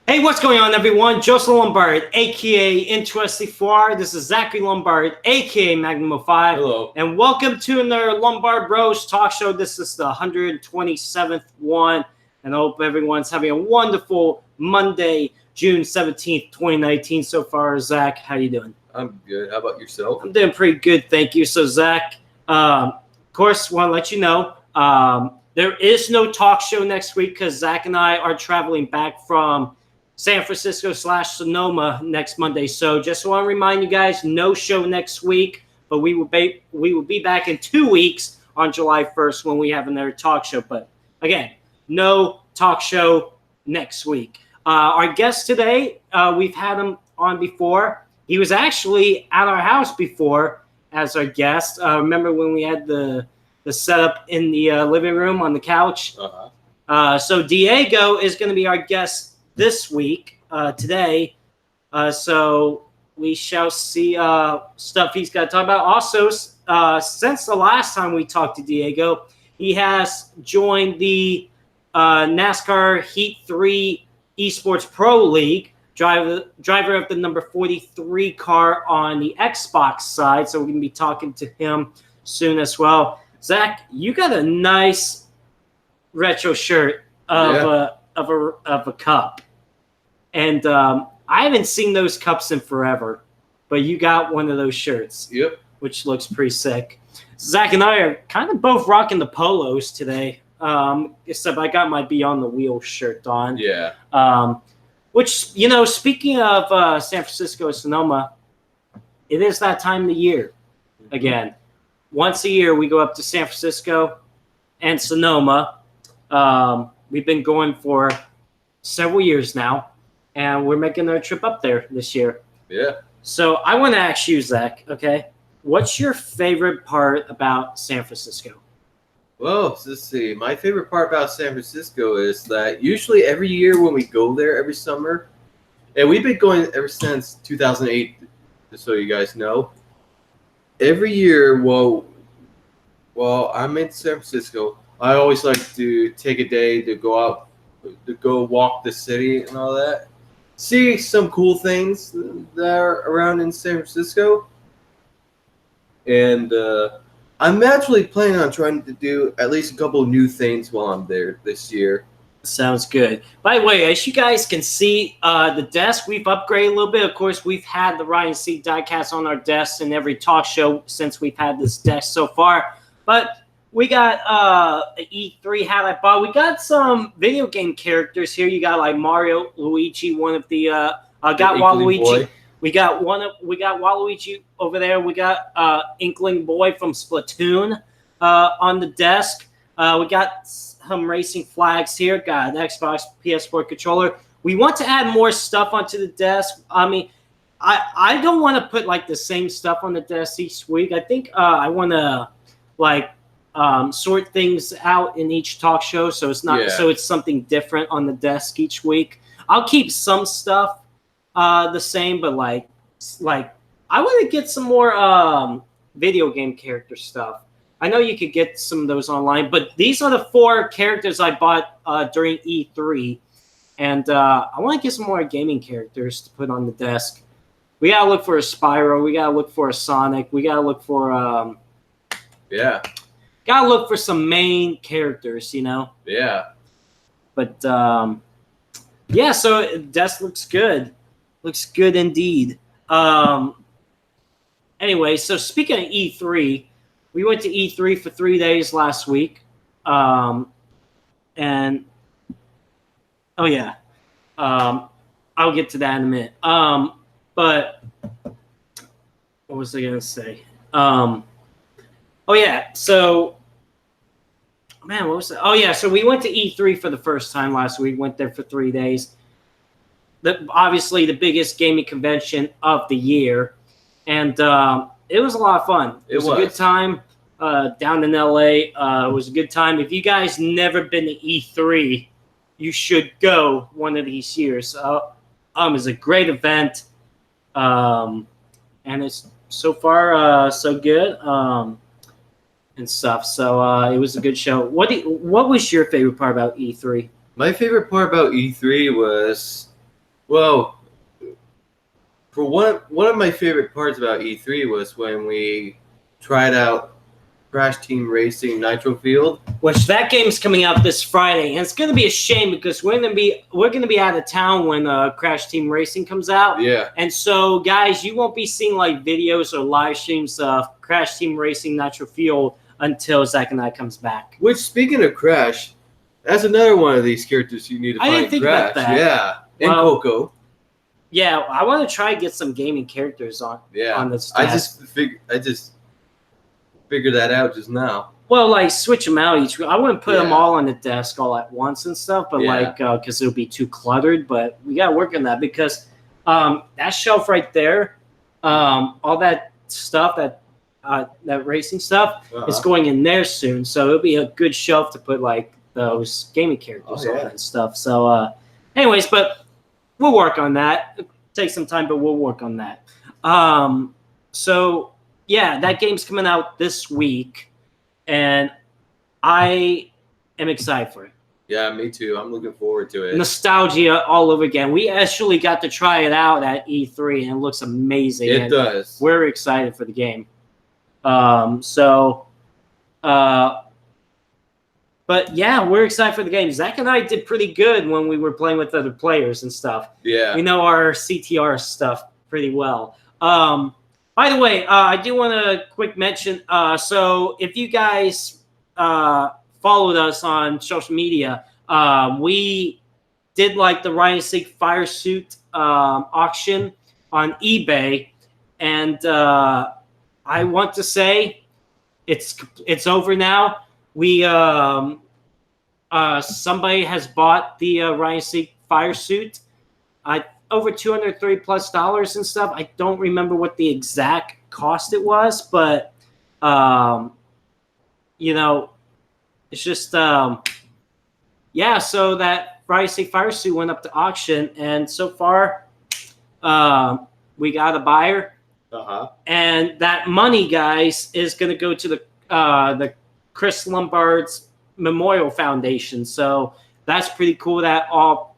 Hey, what's going on, everyone? Joseph Lombard, aka Interesting 4. This is Zachary Lombard, aka Magnum 05. Hello. And welcome to another Lombard Bros talk show. This is the 127th one. And I hope everyone's having a wonderful Monday, June 17th, 2019 so far. Zach, how you doing? I'm good. How about yourself? I'm doing pretty good, thank you. So, Zach, of course, want to let you know there is no talk show next week because Zach and I are traveling back from San Francisco / Sonoma next Monday. So just want to remind you guys, no show next week, but we will be back in 2 weeks on July 1st when we have another talk show. But again, no talk show next week. Our guest today, we've had him on before. He was actually at our house before as our guest. Remember when we had the setup in the living room on the couch? So Diego is going to be our guest this week, today. So we shall see stuff he's got to talk about. Also, since the last time we talked to Diego, he has joined the NASCAR Heat 3 Esports Pro League, driver of the number 43 car on the Xbox side. So we're going to be talking to him soon as well. Zach, you got a nice retro shirt of a cup, and I haven't seen those cups in forever, but you got one of those shirts. Yep. Which looks pretty sick. Zach and I are kind of both rocking the polos today, except I got my Beyond the Wheel shirt on. Yeah. Which, speaking of San Francisco and Sonoma, it is that time of the year again. Once a year, we go up to San Francisco and Sonoma. We've been going for several years now, and we're making our trip up there this year. Yeah. So I want to ask you, Zach, okay, what's your favorite part about San Francisco? Well, let's see. My favorite part about San Francisco is that usually every year when we go there every summer, and we've been going ever since 2008, just so you guys know, every year while I'm in San Francisco, I always like to take a day to go out, to go walk the city and all that. See some cool things that are around in San Francisco. And I'm actually planning on trying to do at least a couple new things while I'm there this year. Sounds good. By the way, as you guys can see, the desk, we've upgraded a little bit. Of course, we've had the Ryan C. Diecast on our desks in every talk show since we've had this desk so far. But we got an E3 hat I bought. We got some video game characters here. You got like Mario, Luigi, one of the got Waluigi. Boy. We got Waluigi over there. We got Inkling Boy from Splatoon on the desk. We got some racing flags here. Got an Xbox PS4 controller. We want to add more stuff onto the desk. I mean, I don't want to put like the same stuff on the desk each week. I think I want to sort things out in each talk show, so it's not so it's something different on the desk each week. I'll keep some stuff the same, but like I want to get some more video game character stuff. I know you could get some of those online, but these are the 4 characters I bought during E3, and I want to get some more gaming characters to put on the desk. We gotta look for a Spyro. We gotta look for a Sonic. We gotta look for gotta look for some main characters, Yeah. But yeah, so desk looks good. Looks good indeed. Anyway, so speaking of E3, we went to E3 for 3 days last week. And oh yeah. I'll get to that in a minute. But what was I gonna say? Oh yeah, so man, what was that? Oh yeah, so we went to E3 for the first time last week. Went there for 3 days. Obviously the biggest gaming convention of the year, and it was a lot of fun. It was a good time down in LA. It was a good time. If you guys never been to E3, you should go one of these years. It's a great event, and it's so far so good. And stuff. So it was a good show. What was your favorite part about E3? My favorite part about E3 was Well, for one of my favorite parts about E3 was when we tried out Crash Team Racing Nitro Field. Which that game's coming out this Friday, and it's going to be a shame because we're going to be out of town when Crash Team Racing comes out. Yeah. And so, guys, you won't be seeing like videos or live streams of Crash Team Racing Nitro Field until Zach and I comes back. Which, speaking of Crash, that's another one of these characters you need to find. I didn't think Crash. about that. Yeah, and Coco. Yeah, I want to try and get some gaming characters on. Yeah, on this. I just figured that out just now. Well, like switch them out each. I wouldn't put them Yeah. all on the desk all at once and stuff, but like because it'll be too cluttered. But we got to work on that because that shelf right there, all that stuff that racing stuff is going in there soon. So it'll be a good shelf to put like those gaming characters on and stuff. So, anyways, but we'll work on that. It'll take some time, but we'll work on that. So yeah, that game's coming out this week. And I am excited for it. Yeah, me too. I'm looking forward to it. Nostalgia all over again. We actually got to try it out at E3, and it looks amazing. It does. We're excited for the game. But yeah, we're excited for the game. Zach and I did pretty good when we were playing with other players and stuff. Yeah. We know our CTR stuff pretty well. By the way, I do want to quick mention. So if you guys followed us on social media, we did like the Ryan Seek Fire Suit auction on eBay, and I want to say it's over now. We somebody has bought the Ryan Seek Fire Suit. Over $230+ and stuff. I don't remember what the exact cost it was, but it's just yeah. So that Rising Fire Suit went up to auction, and so far we got a buyer. And that money, guys, is going to go to the Chris Lombard's Memorial Foundation. So that's pretty cool. That all.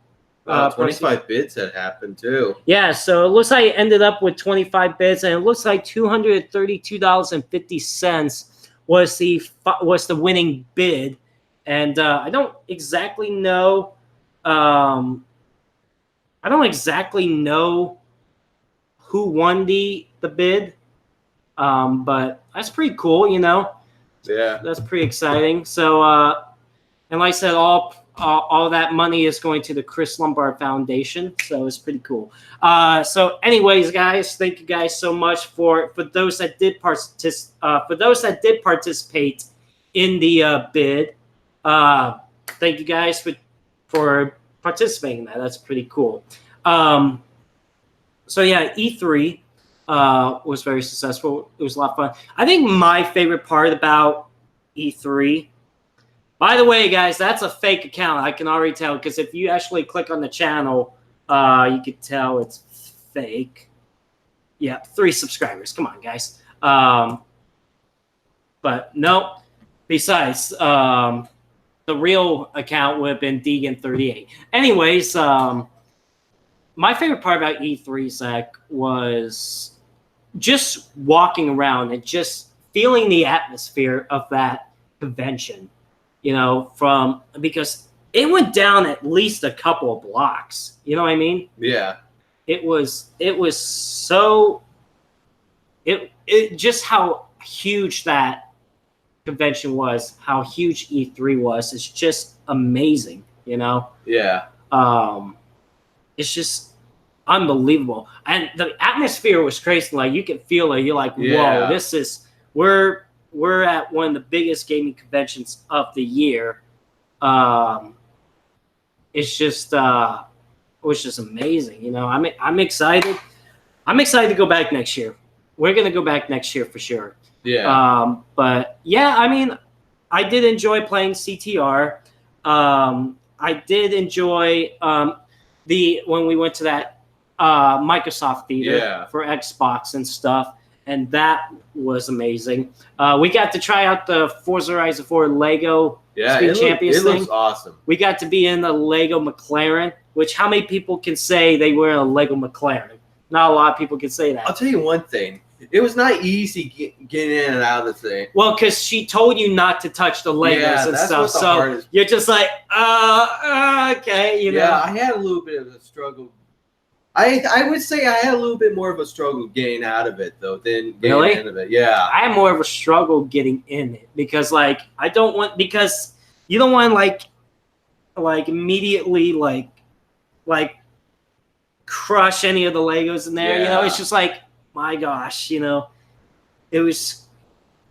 25 bids had happened too. Yeah, so it looks like it ended up with 25 bids, and it looks like $232.50 was the winning bid. And I don't exactly know. I don't exactly know who won the bid, but that's pretty cool, Yeah, that's pretty exciting. So, and like I said, all that money is going to the Chris Lombard Foundation, so it's pretty cool. So, anyways, guys, thank you guys so much for those that did participate in the bid. Thank you guys for participating in that. That's pretty cool. So yeah, E3 was very successful. It was a lot of fun. I think my favorite part about E3. By the way, guys, that's a fake account. I can already tell because if you actually click on the channel, you could tell it's fake. Yeah, 3 subscribers. Come on, guys. But no. Besides, the real account would have been Deegan38. Anyways, my favorite part about E3, Zach, was just walking around and just feeling the atmosphere of that convention. Because it went down at least a couple of blocks. You know what I mean? Yeah. It was so just how huge that convention was, how huge E3 was. It's just amazing, Yeah. It's just unbelievable. And the atmosphere was crazy. Like you could feel it. You're like, whoa, we're at one of the biggest gaming conventions of the year. It's just it was just amazing. I'm excited. I'm excited to go back next year. We're gonna go back next year for sure. Yeah. But yeah, I mean, I did enjoy playing CTR. I did enjoy when we went to that Microsoft Theater for Xbox and stuff. And that was amazing. We got to try out the Forza Horizon 4 Lego Speed Champions thing. It looks awesome. We got to be in the Lego McLaren. which how many people can say they were in a Lego McLaren? Not a lot of people can say that. I'll tell you one thing. It was not easy getting in and out of the thing. Well, because she told you not to touch the Legos and stuff, so you're just like, okay, you know. Yeah, I had a little bit of a struggle. I would say I had a little bit more of a struggle getting out of it though than getting in of it. Yeah, I had more of a struggle getting in it because like you don't want like immediately like crush any of the Legos in there. Yeah. You know, it's just like, my gosh, you know, it was.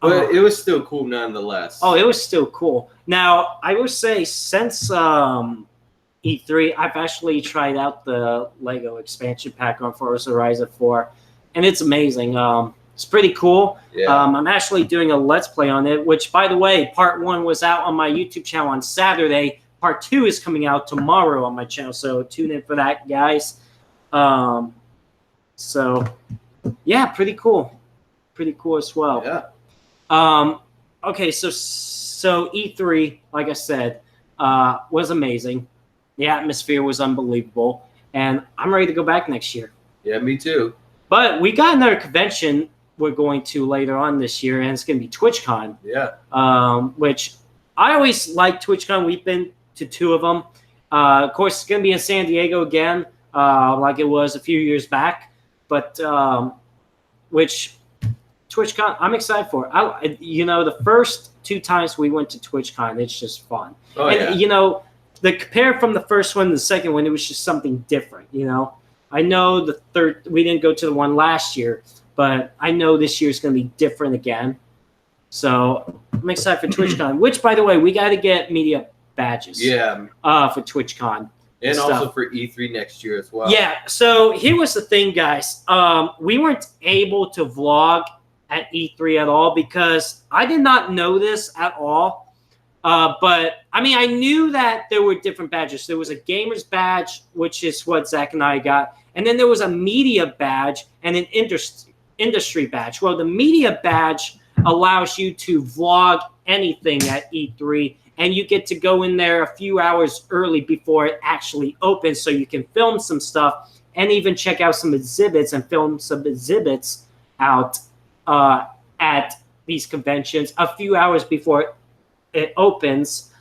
But it was still cool nonetheless. Oh, it was still cool. Now I will say since E3, I've actually tried out the Lego expansion pack on Forza Horizon 4, and it's amazing. It's pretty cool. Yeah. I'm actually doing a Let's Play on it, which, by the way, Part 1 was out on my YouTube channel on Saturday. Part 2 is coming out tomorrow on my channel, so tune in for that, guys. So, yeah, pretty cool. Pretty cool as well. Yeah. Okay, so E3, like I said, was amazing. The atmosphere was unbelievable, and I'm ready to go back next year. Yeah, me too. But we got another convention we're going to later on this year, and it's going to be TwitchCon. Yeah. Which I always like TwitchCon. We've been to 2 of them. Of course, it's going to be in San Diego again, like it was a few years back. But which TwitchCon, I'm excited for. You know, the first 2 times we went to TwitchCon, it's just fun. Oh, and, yeah. You know, the compare from the first one to the second one, it was just something different, you know. I know the third, we didn't go to the one last year, but I know this year's going to be different again. So I'm excited for TwitchCon, which, by the way, we got to get media badges. Yeah. For TwitchCon. And also for E3 next year as well. Yeah. So here was the thing, guys. We weren't able to vlog at E3 at all because I did not know this at all. But I mean, I knew that there were different badges. There was a gamer's badge, which is what Zach and I got. And then there was a media badge and an industry badge. Well, the media badge allows you to vlog anything at E3, and you get to go in there a few hours early before it actually opens so you can film some stuff and even check out some exhibits and film some exhibits out at these conventions a few hours before it opens,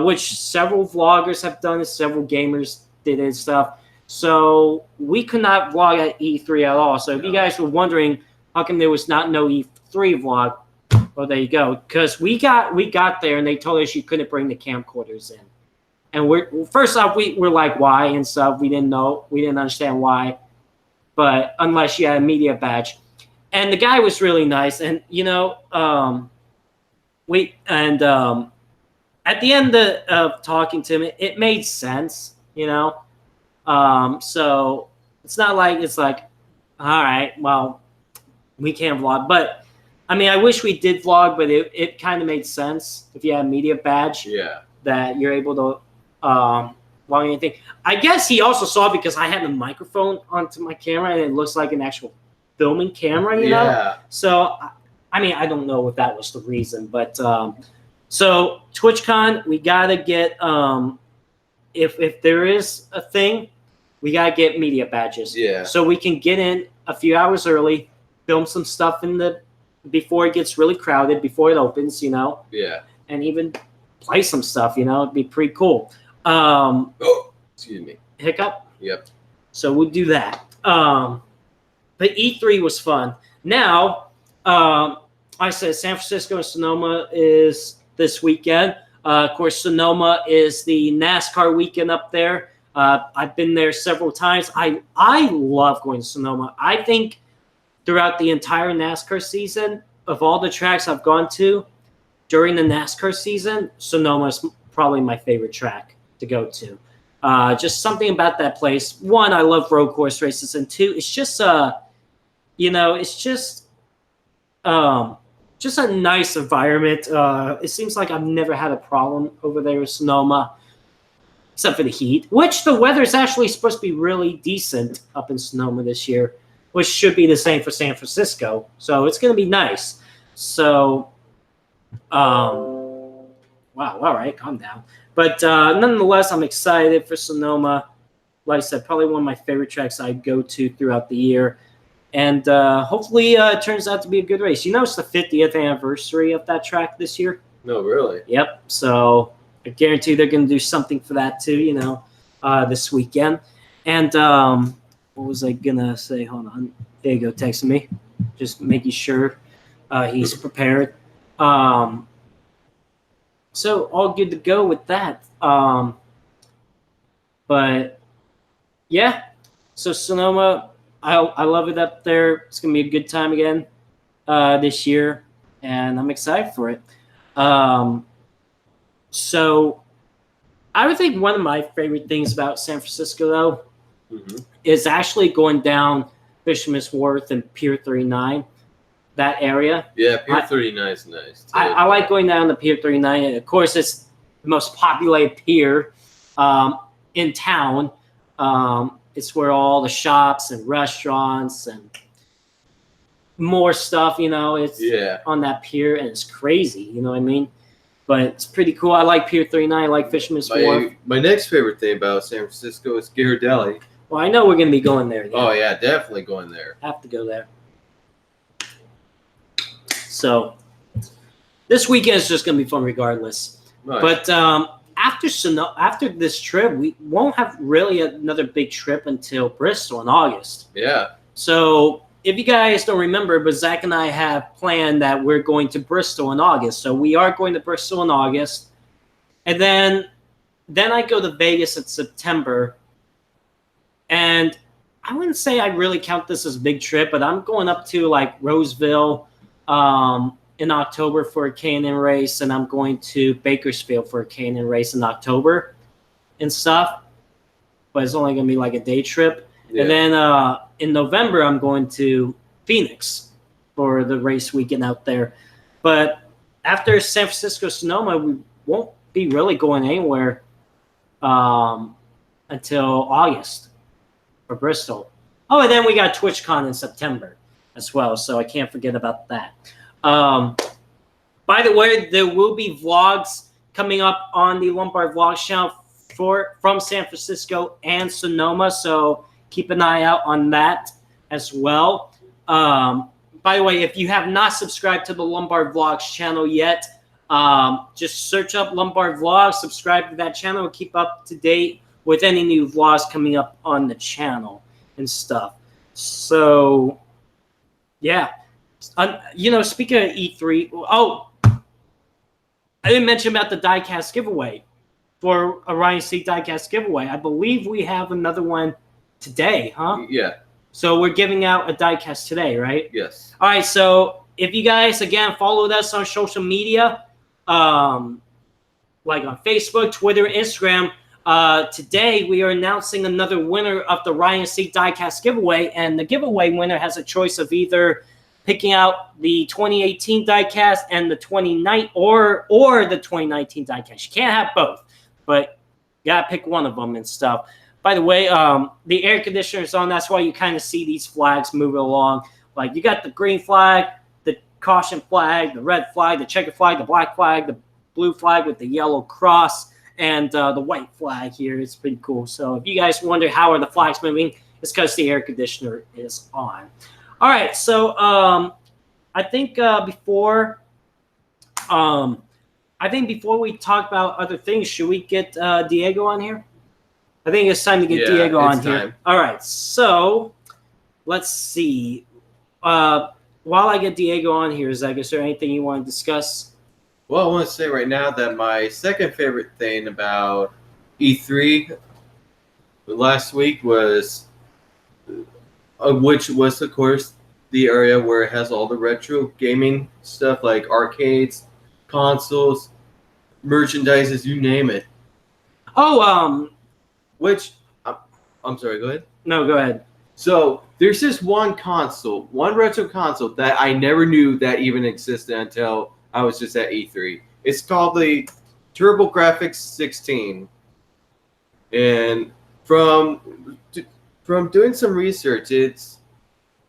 which several vloggers have done it, several gamers did it and stuff. So we could not vlog at E3 at all. So if you guys were wondering how come there was no E3 vlog, well, there you go. Because we got there and they told us you couldn't bring the camcorders in. And first off, we're like, why and stuff. We didn't know. We didn't understand why. But unless you had a media badge. And the guy was really nice. And, you know, at the end of talking to him, it made sense, you know. So it's not like it's like, all right, well, we can't vlog. But I mean, I wish we did vlog, but it kind of made sense if you had a media badge. Yeah. That you're able to vlog anything. I guess he also saw because I had the microphone onto my camera and it looks like an actual filming camera, you know. So I mean, I don't know if that was the reason, but so TwitchCon, we gotta get if there is a thing, we gotta get media badges. Yeah. So we can get in a few hours early, film some stuff before it gets really crowded, before it opens, you know. Yeah. And even play some stuff, you know, it'd be pretty cool. Excuse me. Hiccup. Yep. So we'll do that. But E3 was fun. Now, I said San Francisco and Sonoma is this weekend. Of course, Sonoma is the NASCAR weekend up there. I've been there several times. I love going to Sonoma. I think throughout the entire NASCAR season, of all the tracks I've gone to during the NASCAR season, Sonoma is probably my favorite track to go to. Just something about that place. One, I love road course races, and two, it's just it's just a nice environment. It seems like I've never had a problem over there with Sonoma, except for the heat, which the weather is actually supposed to be really decent up in Sonoma this year, which should be the same for San Francisco. So it's going to be nice. So, wow, all right, calm down. But nonetheless, I'm excited for Sonoma. like I said, probably one of my favorite tracks I go to throughout the year. And hopefully it turns out to be a good race. You know, it's the 50th anniversary of that track this year. No, really? Yep. So I guarantee they're going to do something for that too, you know, this weekend. And what was I going to say? Hold on. There you go, texting me. Just making sure he's prepared. So all good to go with that. But yeah, so Sonoma, I love it up there. It's going to be a good time again this year, and I'm excited for it. So I would think one of my favorite things about San Francisco, though, is actually going down Fisherman's Wharf and Pier 39, that area. Yeah, Pier 39 is nice. I like going down to Pier 39. And of course, it's the most populated pier in town. It's where all the shops and restaurants and more stuff, you know, it's on that pier, and it's crazy, you know what I mean? But it's pretty cool. I like Pier 39. I like Fisherman's Wharf. My next favorite thing about San Francisco is Ghirardelli. Well, I know we're going to be going there. Yeah. Oh, yeah, definitely going there. Have to go there. So this weekend is just going to be fun regardless. Nice. But after this trip, we won't have really another big trip until Bristol in August. Yeah. So if you guys don't remember, but Zach and I have planned that we're going to Bristol in August. So we are going to Bristol in August. And then I go to Vegas in September. And I wouldn't say I really count this as a big trip, but I'm going up to like Roseville in October for a K&N race, and I'm going to Bakersfield for a K&N race in October and stuff. But it's only going to be like a day trip. Yeah. And then in November, I'm going to Phoenix for the race weekend out there. But after San Francisco, Sonoma, we won't be really going anywhere until August for Bristol. Oh, and then we got TwitchCon in September as well, so I can't forget about that. By the way, there will be vlogs coming up on the Lombard Vlogs channel from San Francisco and Sonoma, so keep an eye out on that as well. By the way, if you have not subscribed to the Lombard Vlogs channel yet, just search up Lombard Vlogs, subscribe to that channel, and keep up to date with any new vlogs coming up on the channel and stuff. So, yeah. You know, speaking of E3, I didn't mention about the Diecast giveaway for Orion Seat Diecast giveaway. I believe we have another one today, huh? Yeah. So we're giving out a diecast today, right? Yes. All right. So if you guys, again, followed us on social media, like on Facebook, Twitter, Instagram, today we are announcing another winner of the Ryan Seat Diecast giveaway. And the giveaway winner has a choice of either picking out the 2018 diecast and the 2019 or the 2019 diecast. You can't have both, but you got to pick one of them and stuff. By the way, the air conditioner is on. That's why you kind of see these flags moving along. Like you got the green flag, the caution flag, the red flag, the checkered flag, the black flag, the blue flag with the yellow cross, and the white flag here. It's pretty cool. So if you guys wonder how are the flags moving, it's because the air conditioner is on. All right. So I think before we talk about other things, should we get Diego on here? I think it's time to get Diego on here. All right, so let's see. While I get Diego on here, Zach, is there anything you want to discuss? Well, I want to say right now that my second favorite thing about E3 last week was, which was, of course, the area where it has all the retro gaming stuff like arcades, consoles, merchandises, you name it. Oh, which, I'm sorry, go ahead. No, go ahead. So there's this one console, one retro console that I never knew that even existed until I was just at E3. It's called the TurboGrafx 16. And from doing some research, it's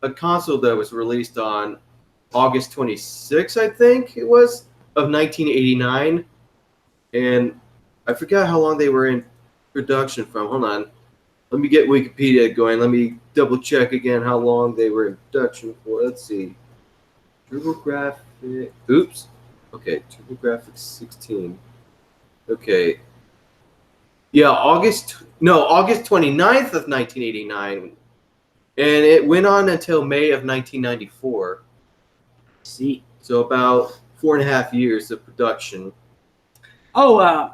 a console that was released on August 26, I think it was, of 1989. And I forgot how long they were in production from. Hold on. Let me get Wikipedia going. Let me double check again how long they were in production for. Let's see. TurboGrafx. Oops. Okay, TurboGrafx 16. Okay. Yeah, August 29th of 1989. And it went on until May of 1994. See. So about 4.5 years of production. Oh,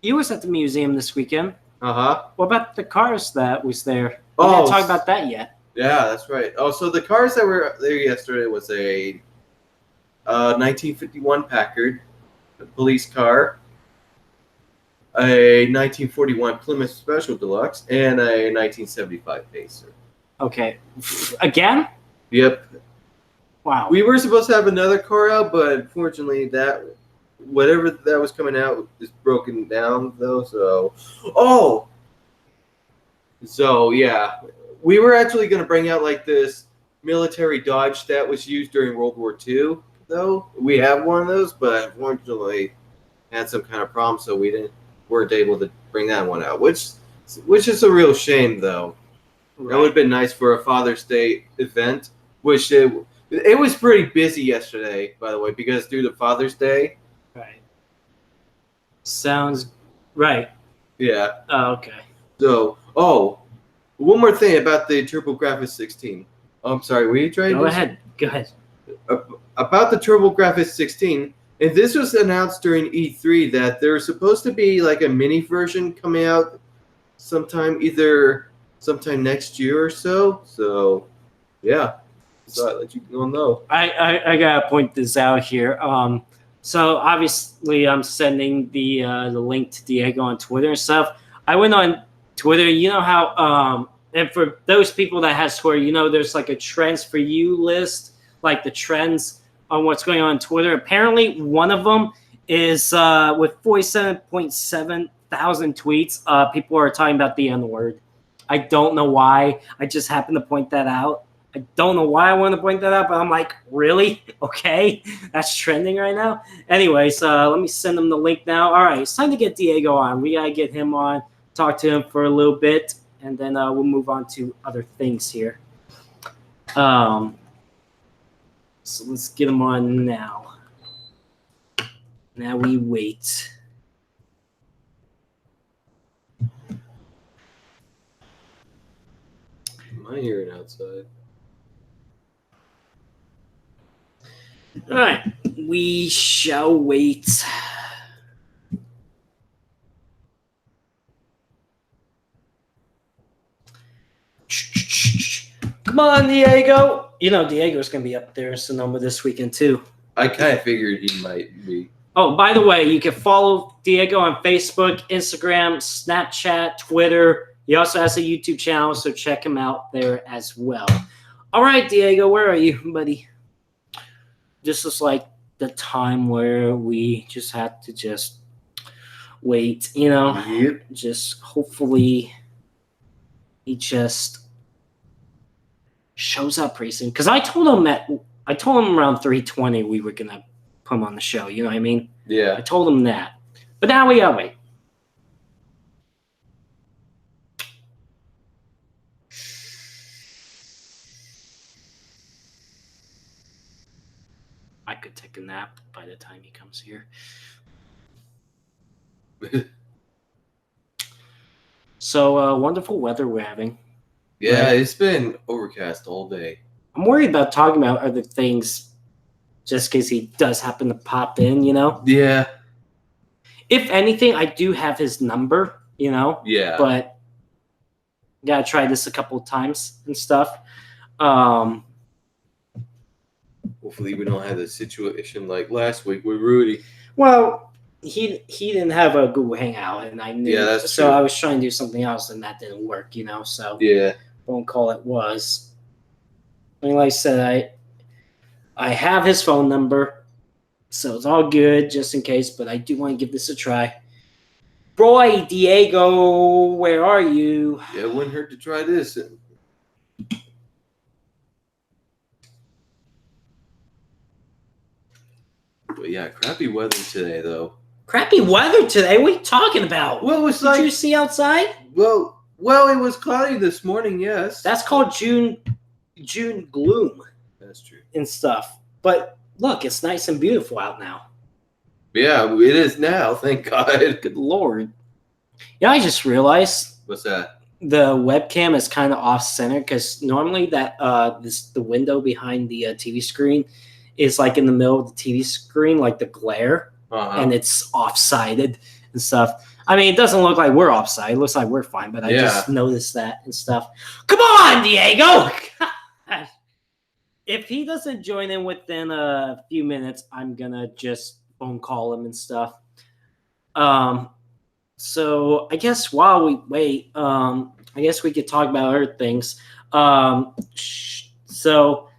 you was at the museum this weekend. Uh-huh. What about the cars that was there? We Oh, didn't talk about that yet. Yeah, that's right. Oh, so the cars that were there yesterday was a 1951 Packard, a police car, a 1941 Plymouth Special Deluxe, and a 1975 Pacer. Okay. Again? Yep. Wow. We were supposed to have another car out, but unfortunately whatever that was coming out is broken down though, so yeah. We were actually going to bring out like this military Dodge that was used during World War II though. We have one of those, but unfortunately had some kind of problem, so we weren't able to bring that one out, which is a real shame though. Right. That would have been nice for a Father's Day event, which it was pretty busy yesterday, by the way, because due to Father's Day. Right. Sounds right. Yeah. Oh, okay. So, one more thing about the TurboGrafx 16. I'm sorry, were you trying to Go ahead. About the TurboGrafx 16, and this was announced during E3 that there's supposed to be like a mini version coming out sometime next year or so. So, yeah. So I let you all know. I gotta point this out here. So obviously I'm sending the link to Diego on Twitter and stuff. I went on Twitter. You know how and for those people that has Twitter, you know there's like a trends for you list, like the trends on what's going on Twitter. Apparently one of them is with 47.7 thousand tweets. People are talking about the N-word. I don't know why. I just happened to point that out. I don't know why I want to point that out, but I'm like, really? Okay, that's trending right now. Anyways, let me send them the link now. All right, it's time to get Diego on. We got to get him on, talk to him for a little bit, and then we'll move on to other things here. So let's get him on now. Now we wait. Am I hearing outside? All right, we shall wait. Come on, Diego. You know Diego's going to be up there in Sonoma this weekend, too. I kind of figured he might be. Oh, by the way, you can follow Diego on Facebook, Instagram, Snapchat, Twitter. He also has a YouTube channel, so check him out there as well. All right, Diego, where are you, buddy? This is like the time where we just have to just wait, you know? Yep. Just hopefully he just shows up pretty soon. Because I told him around 3:20 we were going to put him on the show, you know what I mean? Yeah. I told him that. But now we gotta wait. I could take a nap by the time he comes here. So, wonderful weather we're having. Yeah, right? It's been overcast all day. I'm worried about talking about other things just because he does happen to pop in, you know? Yeah. If anything, I do have his number, you know? Yeah. But gotta try this a couple of times and stuff. Hopefully we don't have the situation like last week with Rudy. Well, he didn't have a Google Hangout, and I knew. Yeah, that's so true. I was trying to do something else, and that didn't work, you know? So yeah. Phone call it was. I mean, like I said, I have his phone number, so it's all good just in case, but I do want to give this a try. Boy, Diego, where are you? Yeah, it wouldn't hurt to try this. But yeah, crappy weather today, though. Crappy weather today? What are you talking about? Well, it's Did you see outside? Well, Well, it was cloudy this morning, yes. That's called June gloom That's true. and stuff. But look, it's nice and beautiful out now. Yeah, it is now, thank God. Good Lord. Yeah, I just realized What's that? the webcam is kind of off center because normally that the window behind the TV screen is like in the middle of the TV screen, like the glare, and it's off-sided and stuff. I mean, it doesn't look like we're offside. It looks like we're fine, but I just noticed that and stuff. Come on, Diego! Gosh. If he doesn't join in within a few minutes, I'm gonna just phone call him and stuff. So I guess while we wait, I guess we could talk about other things. So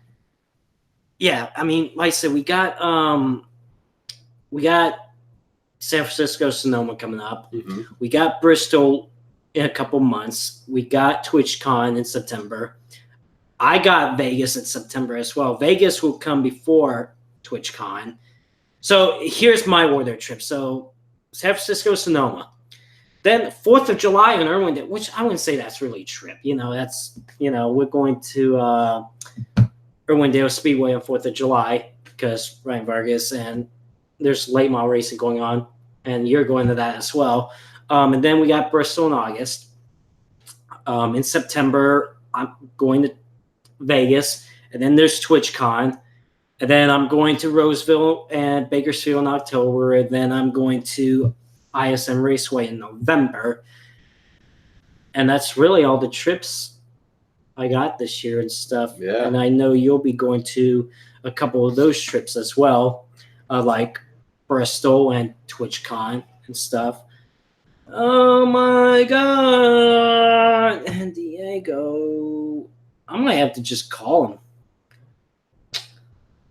yeah, I mean, like I said, we got San Francisco Sonoma coming up. Mm-hmm. We got Bristol in a couple months. We got TwitchCon in September. I got Vegas in September as well. Vegas will come before TwitchCon. So here's my order trip. So San Francisco Sonoma. Then 4th of July in Irwindale, which I wouldn't say that's really a trip. That's, we're going to Irwindale Speedway on 4th of July because Ryan Vargas and there's late model racing going on, and you're going to that as well. And then we got Bristol in August. In September, I'm going to Vegas, and then there's TwitchCon. And then I'm going to Roseville and Bakersfield in October, and then I'm going to ISM Raceway in November. And that's really all the trips I got this year and stuff. Yeah. And I know you'll be going to a couple of those trips as well, like Bristol and TwitchCon and stuff. Oh my God. And Diego. I might have to just call him.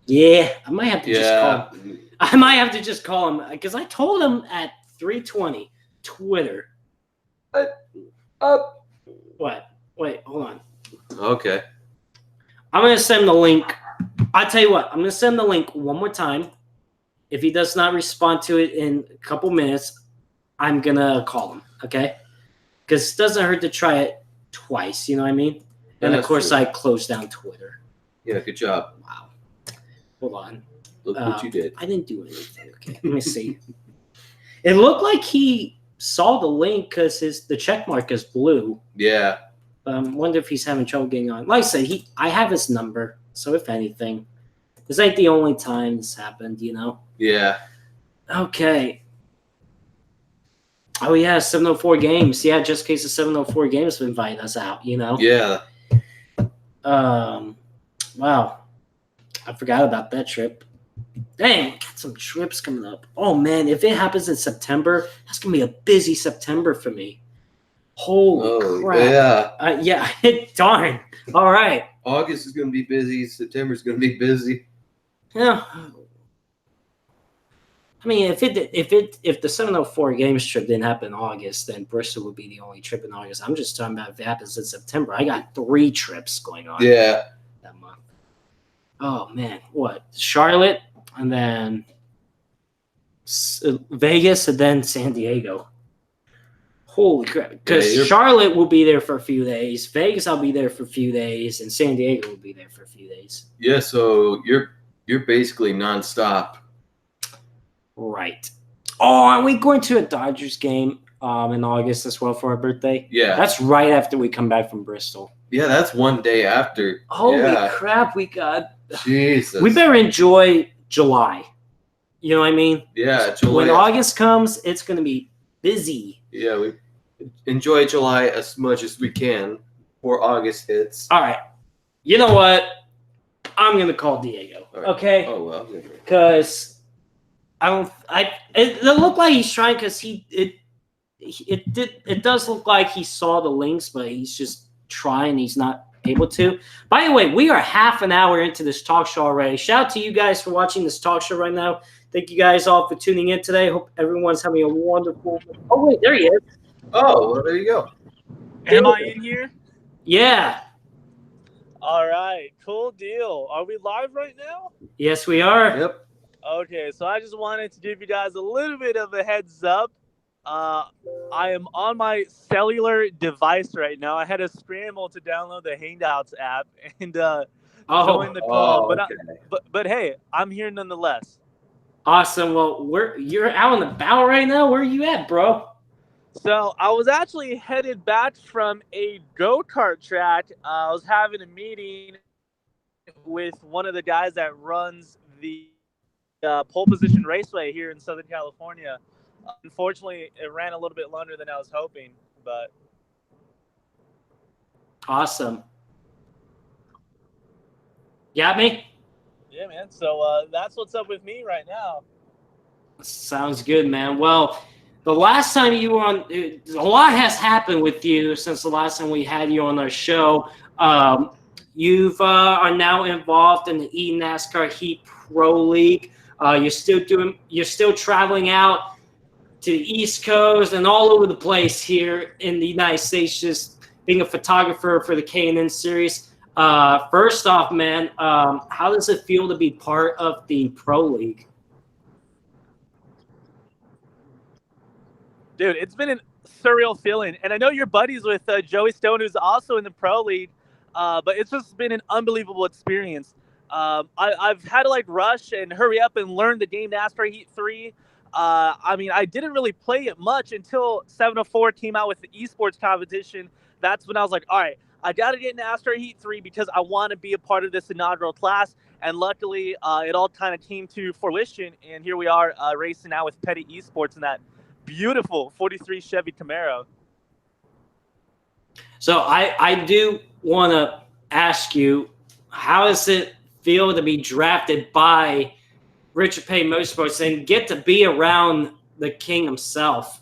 Yeah, I might have to just call him. I might have to just call him because I told him at 3:20 Twitter. What? Wait, hold on. Okay. I'm going to send the link. I'll tell you what. I'm going to send the link one more time. If he does not respond to it in a couple minutes, I'm going to call him, okay? Because it doesn't hurt to try it twice, you know what I mean? And, of course, true. I closed down Twitter. Yeah, good job. Wow. Hold on. Look what you did. I didn't do anything. Okay, let me see. It looked like he saw the link because the check mark is blue. Yeah. Wonder if he's having trouble getting on. Like I said, I have his number. So if anything, this ain't the only time this happened, Yeah. Okay. Oh yeah, 704 Games. Yeah, just in case the 704 Games invite us out, Yeah. Wow. I forgot about that trip. Dang, got some trips coming up. Oh man, if it happens in September, that's gonna be a busy September for me. Holy crap! Yeah. Darn. All right. August is gonna be busy. September's gonna be busy. Yeah. I mean, if the 704 Games trip didn't happen in August, then Bristol would be the only trip in August. I'm just talking about if it happens in September. I got 3 trips going on. Yeah. That month. Oh man, what? Charlotte, and then Vegas, and then San Diego. Holy crap! Because Charlotte will be there for a few days. Vegas, I'll be there for a few days, and San Diego will be there for a few days. Yeah, so you're basically nonstop. Right. Oh, are we going to a Dodgers game in August as well for our birthday? Yeah. That's right after we come back from Bristol. Yeah, that's one day after. Holy crap, we got... Jesus. We better enjoy July. You know what I mean? Yeah, July. When August comes, it's going to be busy. Yeah, we enjoy July as much as we can before August hits. All right. You know what? I'm going to call Diego. Right. Okay? Oh, well. Because... It looked like he's trying because it does look like he saw the links, but he's just trying. He's not able to. By the way, we are half an hour into this talk show already. Shout out to you guys for watching this talk show right now. Thank you guys all for tuning in today. Hope everyone's having a wonderful. Oh wait, there he is. Oh, well, there you go. Am I in here? Yeah. All right, cool deal. Are we live right now? Yes, we are. Yep. Okay, so I just wanted to give you guys a little bit of a heads up. I am on my cellular device right now. I had to scramble to download the Hangouts app and join the call. Oh, okay. But hey, I'm here nonetheless. Awesome. Well, you're out and about right now. Where are you at, bro? So I was actually headed back from a go-kart track. I was having a meeting with one of the guys that runs the pole position raceway here in Southern California. Unfortunately, it ran a little bit longer than I was hoping, but Awesome. Got me? yeah, man. So that's what's up with me right now. Sounds good, man. Well, the last time you were on, a lot has happened with you since the last time we had you on our show. You've are now involved in the eNASCAR Heat Pro League. You're still traveling out to the East Coast and all over the place here in the United States, just being a photographer for the K&N Series. First off, man, how does it feel to be part of the Pro League? Dude, it's been a surreal feeling. And I know you're buddies with Joey Stone, who's also in the Pro League, but it's just been an unbelievable experience. I've had to rush and hurry up and learn the game NASCAR Heat 3. I mean, I didn't really play it much until 704 came out with the esports competition. That's when I was like, all right, I got to get NASCAR Heat 3 because I want to be a part of this inaugural class. And luckily, it all kind of came to fruition. And here we are racing now with Petty Esports in that beautiful 43 Chevy Camaro. So I do want to ask you, how does it feel to be drafted by Richard Petty Motorsports and get to be around the king himself?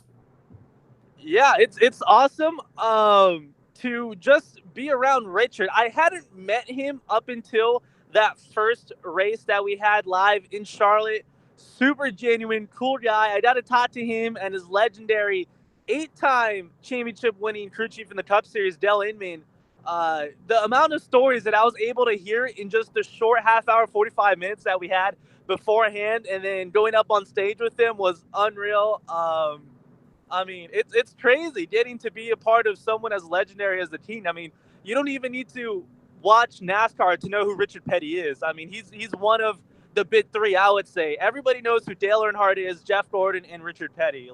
Yeah, it's awesome to just be around Richard. I hadn't met him up until that first race that we had live in Charlotte. Super genuine, cool guy. I got to talk to him and his legendary 8-time championship-winning crew chief in the Cup Series, Dale Inman. The amount of stories that I was able to hear in just the short half hour, 45 minutes that we had beforehand, and then going up on stage with him was unreal. I mean, it's crazy getting to be a part of someone as legendary as the King. I mean, you don't even need to watch NASCAR to know who Richard Petty is. I mean, he's one of the big three, I would say. Everybody knows who Dale Earnhardt is, Jeff Gordon, and Richard Petty.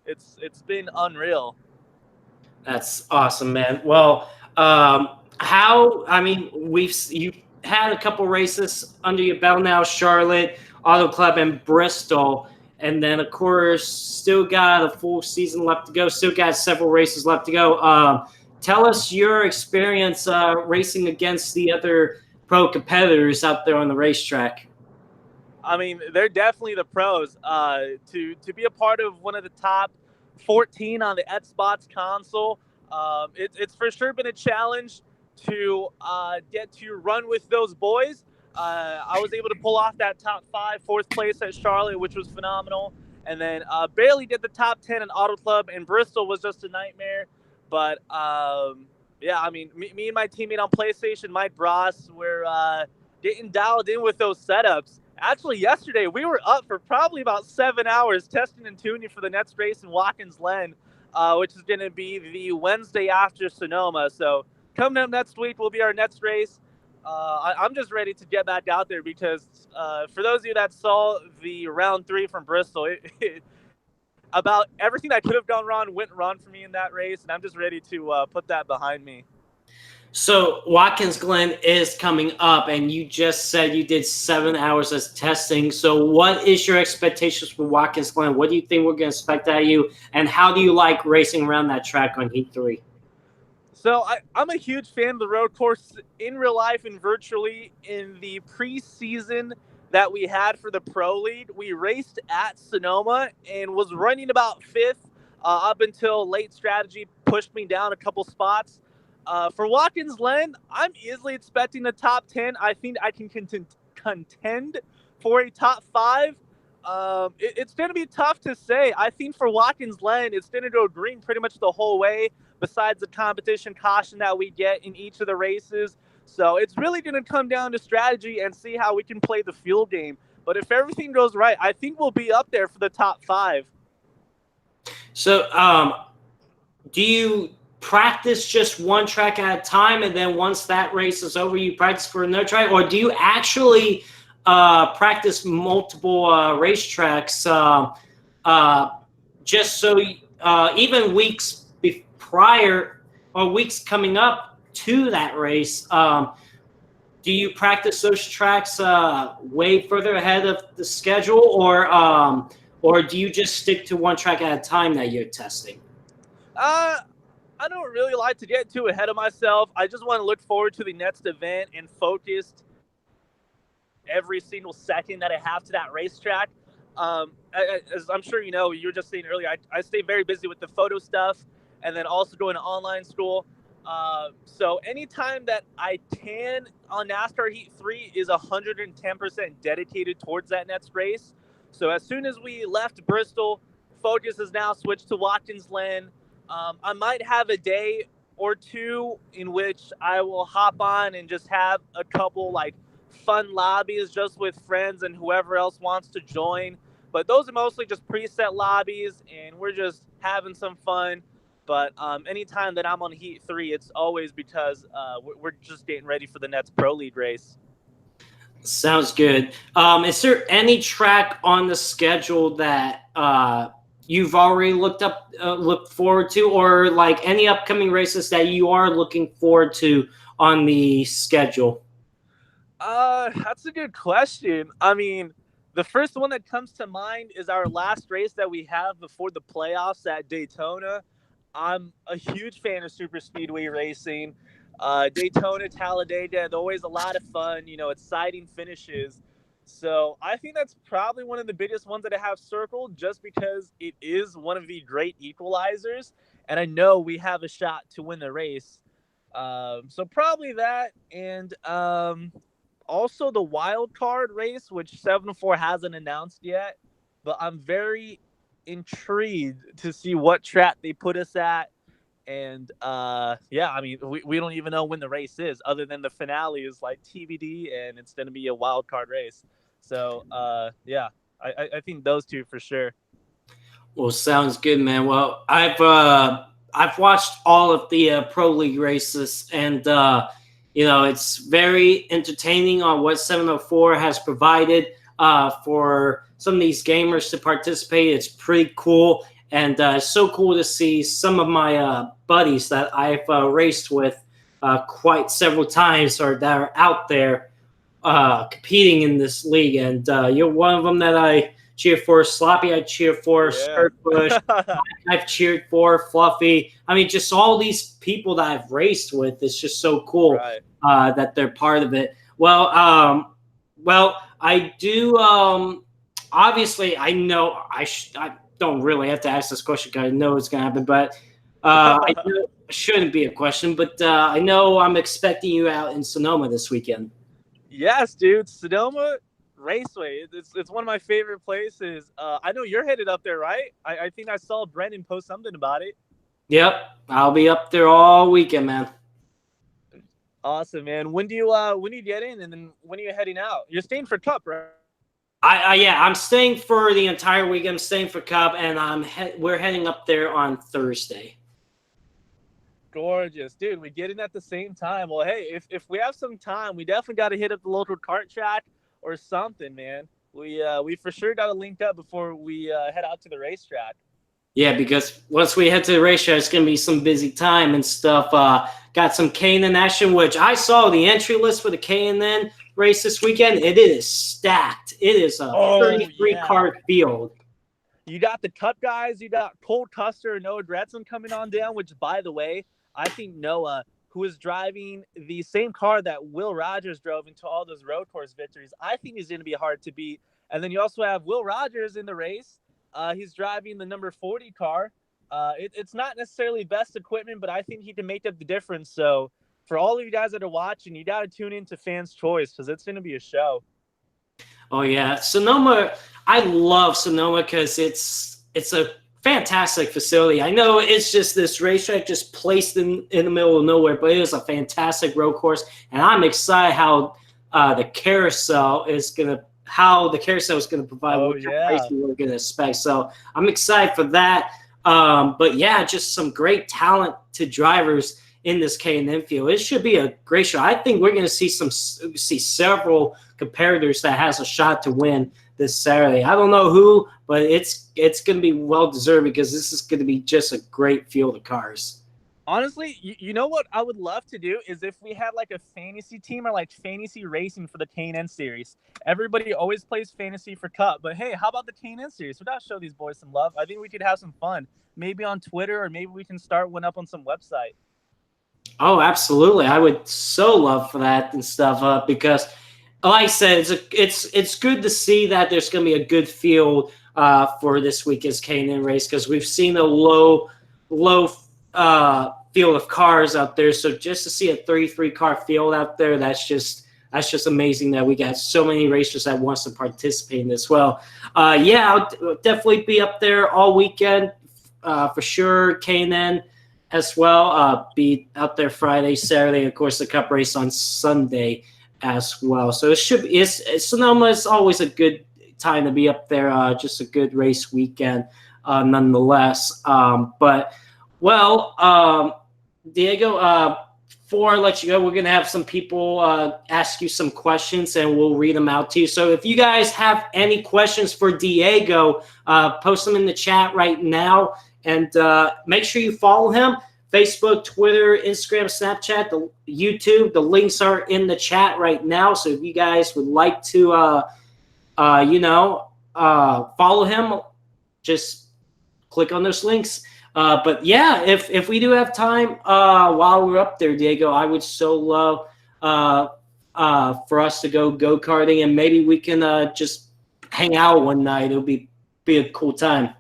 It's been unreal. That's awesome, man. Well, you've had a couple races under your belt now, Charlotte, Auto Club, and Bristol. And then, of course, still got a full season left to go. Still got several races left to go. Tell us your experience racing against the other pro competitors out there on the racetrack. I mean, they're definitely the pros. To be a part of one of the top 14 on the Xbox console, it's for sure been a challenge to get to run with those boys. I was able to pull off that top 5, 4th place at Charlotte, which was phenomenal. And then barely did the top 10 in Auto Club, and Bristol was just a nightmare. But, yeah, I mean, me and my teammate on PlayStation, Mike Bross, were getting dialed in with those setups. Actually, yesterday, we were up for probably about 7 hours testing and tuning for the next race in Watkins Glen, which is going to be the Wednesday after Sonoma. So coming up next week will be our next race. I'm just ready to get back out there because for those of you that saw the round 3 from Bristol, about everything that could have gone wrong went wrong for me in that race, and I'm just ready to put that behind me. So Watkins Glen is coming up, and you just said you did 7 hours of testing. So what is your expectations for Watkins Glen? What do you think we're going to expect out of you, and how do you like racing around that track on Heat 3? So I'm a huge fan of the road course in real life and virtually. In the preseason that we had for the Pro League, we raced at Sonoma and was running about 5th up until late strategy pushed me down a couple spots. For Watkins Glen, I'm easily expecting the top 10. I think I can contend for a top 5. It's going to be tough to say. I think for Watkins Glen, it's going to go green pretty much the whole way, besides the competition caution that we get in each of the races. So it's really going to come down to strategy and see how we can play the fuel game. But if everything goes right, I think we'll be up there for the top 5. So, do you practice just one track at a time, and then once that race is over, you practice for another track, or do you actually practice multiple racetracks just so even weeks prior or weeks coming up to that race, do you practice those tracks way further ahead of the schedule, or do you just stick to one track at a time that you're testing? I don't really like to get too ahead of myself. I just want to look forward to the next event and focus every single second that I have to that racetrack. As I'm sure you know, you were just saying earlier, I stay very busy with the photo stuff and then also going to online school. So anytime that I can on NASCAR Heat 3 is 110% dedicated towards that next race. So as soon as we left Bristol, focus is now switched to Watkins Glen. I might have a day or two in which I will hop on and just have a couple like fun lobbies just with friends and whoever else wants to join. But those are mostly just preset lobbies, and we're just having some fun. But anytime that I'm on Heat 3, it's always because we're just getting ready for the next Pro League race. Sounds good. Is there any track on the schedule that you've already looked forward to, or like any upcoming races that you are looking forward to on the schedule? That's a good question. I mean, the first one that comes to mind is our last race that we have before the playoffs at Daytona. I'm a huge fan of super speedway racing. Daytona, Talladega, they're always a lot of fun, exciting finishes. So I think that's probably one of the biggest ones that I have circled, just because it is one of the great equalizers, and I know we have a shot to win the race. So probably that, and also the wild card race, which 7-4 hasn't announced yet, but I'm very intrigued to see what track they put us at. And yeah, I mean, we don't even know when the race is, other than the finale is like TBD, and it's going to be a wild card race. So yeah, I think those two for sure. Well, sounds good, man. Well, I've watched all of the Pro League races, and it's very entertaining on what 704 has provided for some of these gamers to participate. It's pretty cool, and it's so cool to see some of my buddies that I've raced with quite several times, or that are out there competing in this league. And you're one of them that I cheer for. Sloppy, I cheer for. Skirt Bush, I've cheered for. Fluffy. I mean, just all these people that I've raced with. It's just so cool that they're part of it. Well, I do. Obviously, I know I don't really have to ask this question because I know it's going to happen, but I know it shouldn't be a question, but I know I'm expecting you out in Sonoma this weekend. Yes, dude. Sonoma Raceway. It's one of my favorite places. I know you're headed up there, right? I think I saw Brendan post something about it. Yep. I'll be up there all weekend, man. Awesome, man. When do you get in, and then when are you heading out? You're staying for Cup, right? Yeah, I'm staying for the entire week. I'm staying for Cup, and we're heading up there on Thursday. Gorgeous, dude. We get in at the same time. Well, hey, if we have some time, we definitely got to hit up the local kart track or something, man. We for sure got to link up before we head out to the racetrack. Yeah, because once we head to the racetrack, it's gonna be some busy time and stuff. Got some K&N action, which I saw the entry list for the K&N race this weekend. It is stacked. It is a 33-car field. You got the Cup guys. You got Cole Custer and Noah Gretson coming on down, which, by the way, I think Noah, who is driving the same car that Will Rogers drove into all those road course victories, I think he's going to be hard to beat. And then you also have Will Rogers in the race. He's driving the number 40 car. It's not necessarily best equipment, but I think he can make up the difference. So for all of you guys that are watching, you got to tune into Fans Choice because it's going to be a show. Oh, yeah. Sonoma, I love Sonoma because it's a fantastic facility. I know it's just this racetrack just placed in the middle of nowhere, but it is a fantastic road course, and I'm excited how the carousel is going to provide what racing we're going to expect. So I'm excited for that. But yeah, just some great talented drivers in this K&N field. It should be a great show. I think we're going to see several competitors that has a shot to win this Saturday. I don't know who, but it's going to be well deserved because this is going to be just a great field of cars. Honestly, you know what I would love to do is if we had like a fantasy team or like fantasy racing for the K&N series. Everybody always plays fantasy for Cup, but hey, how about the K&N series? We gotta show these boys some love. I think we could have some fun, maybe on Twitter, or maybe we can start one up on some website. Oh, absolutely! I would so love for that and stuff because, like I said, it's good to see that there's going to be a good field for this weekend's K&N race because we've seen a low field of cars out there. So just to see a 33 car field out there, that's just amazing that we got so many racers that wants to participate in this. Well, yeah, I'll definitely be up there all weekend for sure. K&N as well. Be out there Friday, Saturday, of course, the Cup race on Sunday as well. So Sonoma is always a good time to be up there. Just a good race weekend, nonetheless. Diego, before I let you go, we're going to have some people ask you some questions, and we'll read them out to you. So if you guys have any questions for Diego, post them in the chat right now, and make sure you follow him. Facebook, Twitter, Instagram, Snapchat, the YouTube. The links are in the chat right now. So if you guys would like to, follow him, just click on those links. But yeah, if we do have time while we're up there, Diego, I would so love for us to go karting, and maybe we can just hang out one night. It'll be a cool time.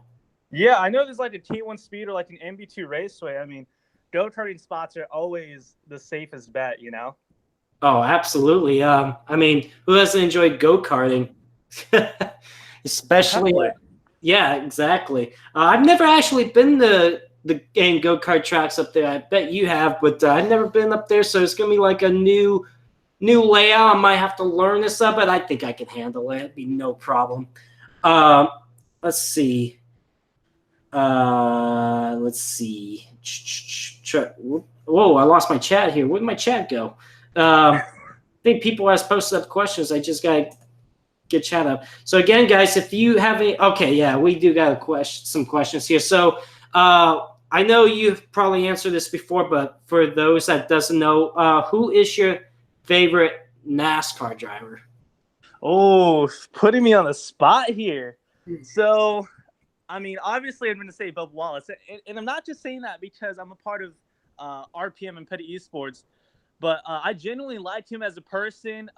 Yeah, I know there's like a T1 speed or like an MB2 raceway. I mean, go-karting spots are always the safest bet, you know? Oh, absolutely. I mean, who hasn't enjoyed go-karting? Especially. Yeah, exactly. I've never actually been to the go-kart tracks up there. I bet you have, but I've never been up there, so it's going to be like a new layout. I might have to learn this up, but I think I can handle it. It'd be no problem. Let's see. Whoa, I lost my chat here. Where'd my chat go? I think people has posted up questions. I just got to get chat up. So again, guys, if you have we do got some questions here. So I know you've probably answered this before, but for those that doesn't know, who is your favorite NASCAR driver? Oh, putting me on the spot here. So, I mean, obviously I'm going to say Bubba Wallace. And I'm not just saying that because I'm a part of RPM and Petty Esports, but I genuinely liked him as a person.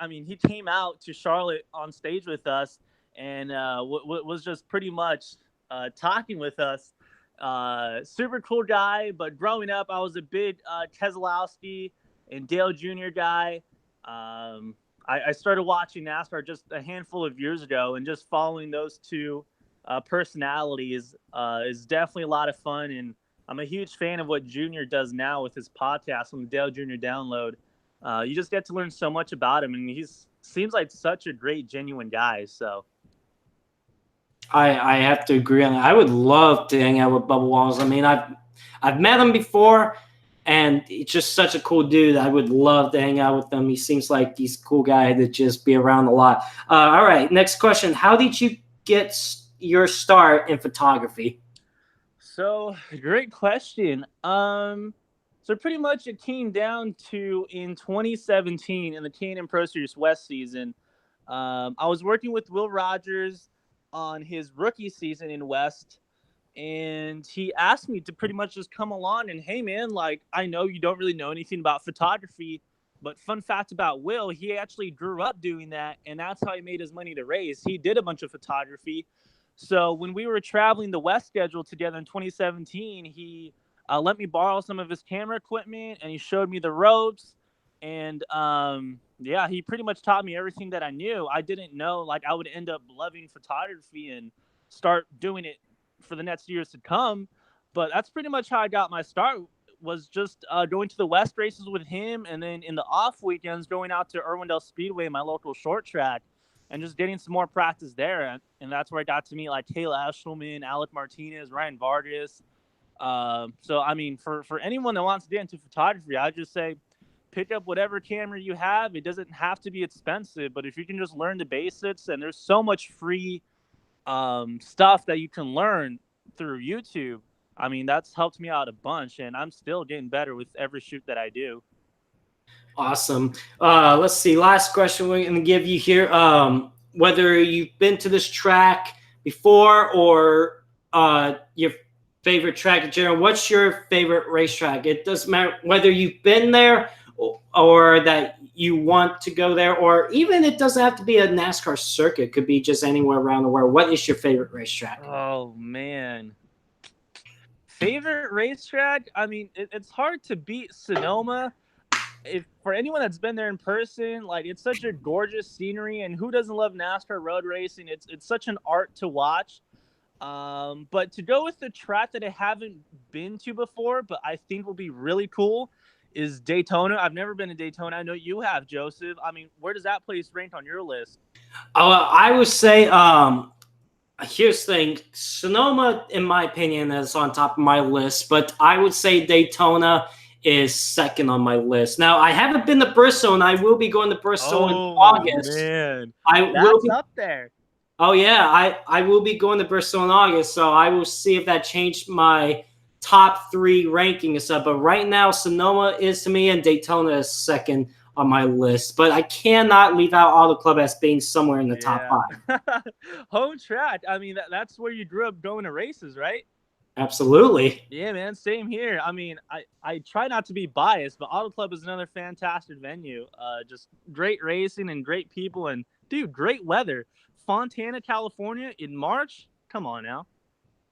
He came out to Charlotte on stage with us and was just pretty much talking with us. Super cool guy, but growing up, I was a big Keselowski and Dale Jr. guy. I started watching NASCAR just a handful of years ago, and just following those two personalities is definitely a lot of fun. And I'm a huge fan of what Junior does now with his podcast on the Dale Jr. Download. You just get to learn so much about him, and seems like such a great, genuine guy. So I have to agree on that. I would love to hang out with Bubba Wallace. I mean, I've met him before, and he's just such a cool dude. I would love to hang out with him. He seems like he's a cool guy to just be around a lot. All right, next question. How did you get your start in photography? So, great question. So pretty much it came down to in 2017 in the K&N Pro Series West season. I was working with Will Rogers on his rookie season in West, and he asked me to pretty much just come along and, hey man, like, I know you don't really know anything about photography, but fun fact about Will, he actually grew up doing that, and that's how he made his money to race. He did a bunch of photography. So when we were traveling the West schedule together in 2017, he let me borrow some of his camera equipment, and he showed me the ropes. And he pretty much taught me everything that I knew. I didn't know like I would end up loving photography and start doing it for the next years to come. But that's pretty much how I got my start, was just going to the West races with him, and then in the off weekends going out to Irwindale Speedway, my local short track. and just getting some more practice there. And that's where I got to meet like Kayla Eshelman, Alec Martinez, Ryan Vargas. So, I mean, for anyone that wants to get into photography, I'd just say pick up whatever camera you have. It doesn't have to be expensive, but if you can just learn the basics, and there's so much free stuff that you can learn through YouTube. I mean, that's helped me out a bunch, and I'm still getting better with every shoot that I do. Awesome. Let's see. Last question we're going to give you here. Whether you've been to this track before or your favorite track in general, what's your favorite racetrack? It doesn't matter whether you've been there or that you want to go there, or even it doesn't have to be a NASCAR circuit. It could be just anywhere around the world. What is your favorite racetrack? Oh, man. Favorite racetrack? I mean, it's hard to beat Sonoma. If for anyone that's been there in person, like, it's such a gorgeous scenery, and who doesn't love NASCAR road racing? It's such an art to watch. But to go with the track that I haven't been to before, but I think will be really cool, is Daytona. I've never been to Daytona. I know you have, Joseph. I mean, where does that place rank on your list? I would say, here's the thing. Sonoma, in my opinion, is on top of my list, but I would say Daytona is second on my list. Now, I haven't been to Bristol, and I will be going to Bristol in August. Man. That's up there. Oh, yeah. I will be going to Bristol in August, so I will see if that changed my top 3 ranking and stuff. But right now, Sonoma is to me, and Daytona is second on my list. But I cannot leave out Auto Club as being somewhere in the top 5. Home track. I mean, that's where you grew up going to races, right? Absolutely. Yeah, man. Same here. I mean, I try not to be biased, but Auto Club is another fantastic venue. Just great racing and great people, and dude, great weather. Fontana, California in March. Come on now.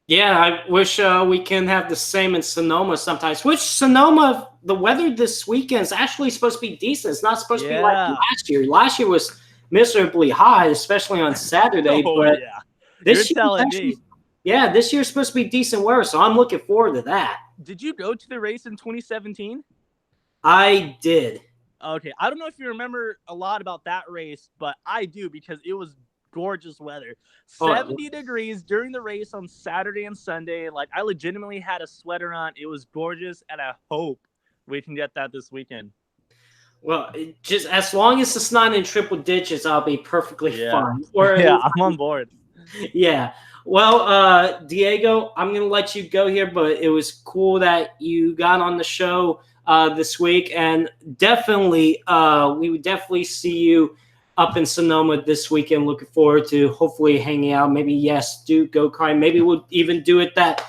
Yeah, I wish we can have the same in Sonoma sometimes. Which Sonoma, the weather this weekend is actually supposed to be decent. It's not supposed to be like last year. Last year was miserably hot, especially on Saturday. But this year, this year's supposed to be decent weather, so I'm looking forward to that. Did you go to the race in 2017? I did. Okay, I don't know if you remember a lot about that race, but I do because it was gorgeous weather. 70 degrees during the race on Saturday and Sunday. Like, I legitimately had a sweater on. It was gorgeous, and I hope we can get that this weekend. Well, just as long as it's not in triple digits, I'll be perfectly fine. I'm on board. Yeah. Well, Diego, I'm going to let you go here, but it was cool that you got on the show this week, and definitely, we would definitely see you up in Sonoma this weekend. Looking forward to hopefully hanging out. Maybe do go-kart. Maybe we'll even do it that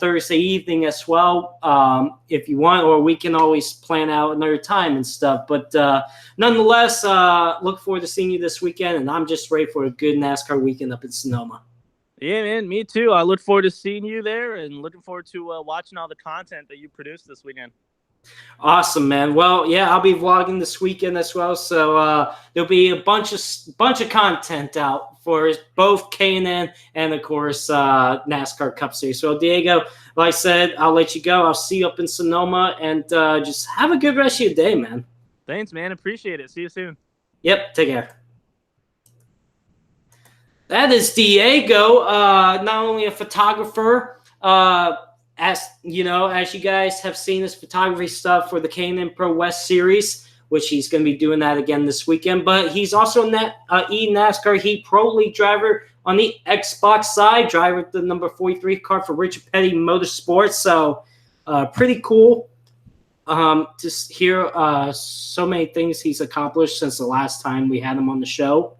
Thursday evening as well, if you want, or we can always plan out another time and stuff. But nonetheless, look forward to seeing you this weekend, and I'm just ready for a good NASCAR weekend up in Sonoma. Yeah, man, me too. I look forward to seeing you there and looking forward to watching all the content that you produce this weekend. Awesome, man. Well, yeah, I'll be vlogging this weekend as well, so there'll be a bunch of content out for both K&N and, of course, NASCAR Cup Series. So, Diego, like I said, I'll let you go. I'll see you up in Sonoma, and just have a good rest of your day, man. Thanks, man. Appreciate it. See you soon. Yep, take care. That is Diego, not only a photographer, as you know, as you guys have seen his photography stuff for the K&N Pro West Series, which he's going to be doing that again this weekend. But he's also NASCAR Heat Pro League driver on the Xbox side, driver the number 43 car for Richard Petty Motorsports. So pretty cool to hear so many things he's accomplished since the last time we had him on the show.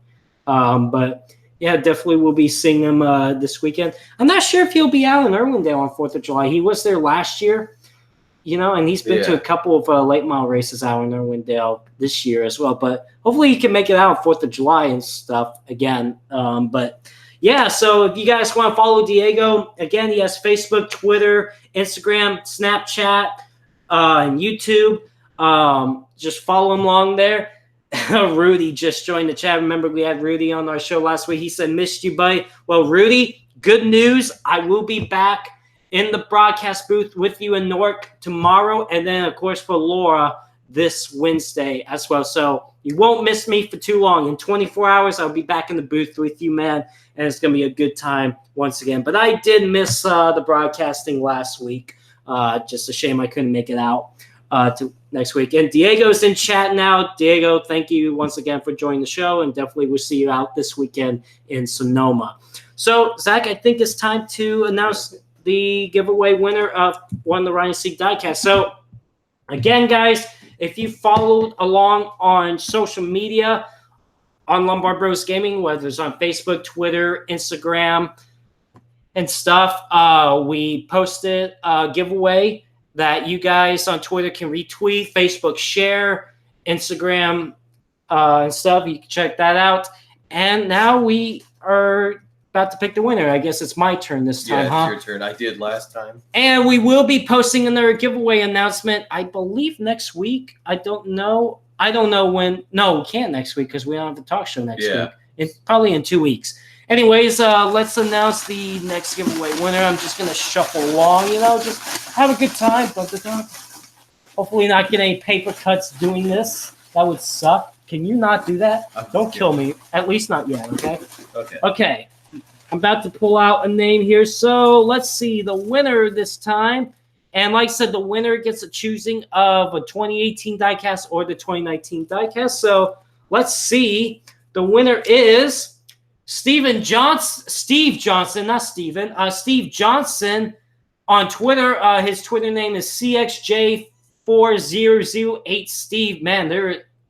But yeah, definitely we'll be seeing him this weekend. I'm not sure if he'll be out in Irwindale on 4th of July. He was there last year, and he's been to a couple of late model races out in Irwindale this year as well. But hopefully he can make it out on 4th of July and stuff again. But yeah, so if you guys want to follow Diego, again, he has Facebook, Twitter, Instagram, Snapchat, and YouTube. Just follow him along there. Rudy just joined the chat. Remember, we had Rudy on our show last week. He said, missed you, buddy. Well, Rudy, good news. I will be back in the broadcast booth with you in Newark tomorrow. And then, of course, for Laura, this Wednesday as well. So you won't miss me for too long. In 24 hours, I'll be back in the booth with you, man, and it's going to be a good time once again. But I did miss the broadcasting last week. Just a shame I couldn't make it out to next week. And Diego's in chat now. Diego, thank you once again for joining the show, and definitely we'll see you out this weekend in Sonoma. So, Zach, I think it's time to announce the giveaway winner of One the Ryan Seek Diecast. So, again, guys, if you followed along on social media on Lombard Bros Gaming, whether it's on Facebook, Twitter, Instagram, and stuff, we posted a giveaway that you guys on Twitter can retweet, Facebook share, Instagram, and stuff. You can check that out. And now we are about to pick the winner. I guess it's my turn this time, Yeah, it's your turn. I did last time. And we will be posting another giveaway announcement, I believe, next week. I don't know. I don't know when. No, we can't next week because we don't have the talk show next week. Probably in 2 weeks. Anyways, let's announce the next giveaway winner. I'm just going to shuffle along, just have a good time. Hopefully not get any paper cuts doing this. That would suck. Can you not do that? Don't kill me. At least not yet, okay? Okay. I'm about to pull out a name here. So let's see the winner this time. And like I said, the winner gets a choosing of a 2018 diecast or the 2019 diecast. So let's see. The winner is Steve Johnson on Twitter. His Twitter name is CXJ4008 Steve. Man,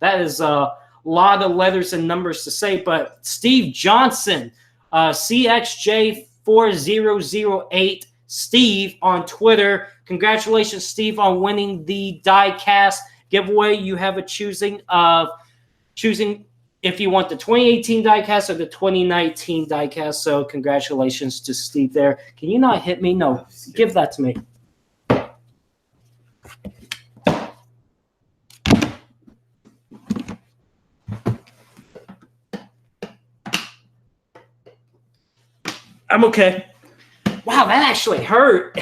that is a lot of letters and numbers to say, but Steve Johnson, CXJ4008 Steve on Twitter. Congratulations, Steve, on winning the diecast giveaway. You have a choosing if you want the 2018 diecast or the 2019 diecast. So congratulations to Steve there. Can you not hit me? No, give that to me. I'm okay. Wow, that actually hurt.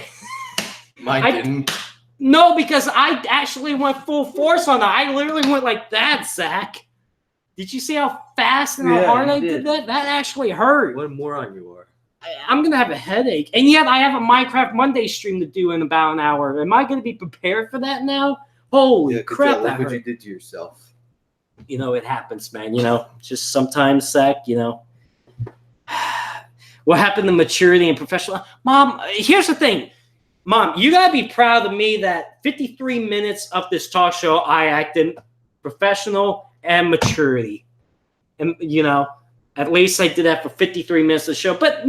Mine didn't. No, because I actually went full force on that. I literally went like that, Zach. Did you see how fast and how hard I did that? That actually hurt. What a moron you are. I'm going to have a headache. And yet I have a Minecraft Monday stream to do in about an hour. Am I going to be prepared for that now? Holy crap, that hurt. What you did to yourself. It happens, man. Just sometimes, Zach, what happened to maturity and professional? Mom, here's the thing. Mom, you got to be proud of me that 53 minutes of this talk show, I acted professional and maturity. And, at least I did that for 53 minutes of the show. But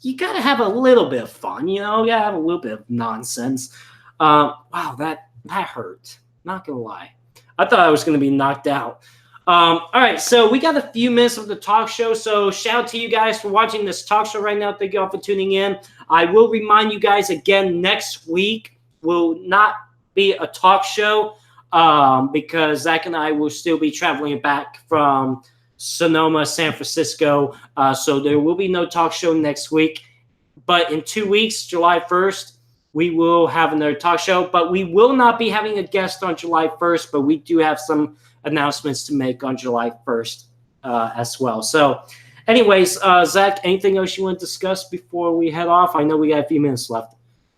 you got to have a little bit of fun, you got to have a little bit of nonsense. Wow, that hurt. Not going to lie. I thought I was going to be knocked out. All right, so we got a few minutes of the talk show. So shout out to you guys for watching this talk show right now. Thank you all for tuning in. I will remind you guys again, next week will not be a talk show because Zach and I will still be traveling back from Sonoma, San Francisco. So there will be no talk show next week. But in 2 weeks, July 1st, we will have another talk show. But we will not be having a guest on July 1st, but we do have some announcements to make on July 1st as well. So anyways, Zach, anything else you want to discuss before we head off? I know we got a few minutes left.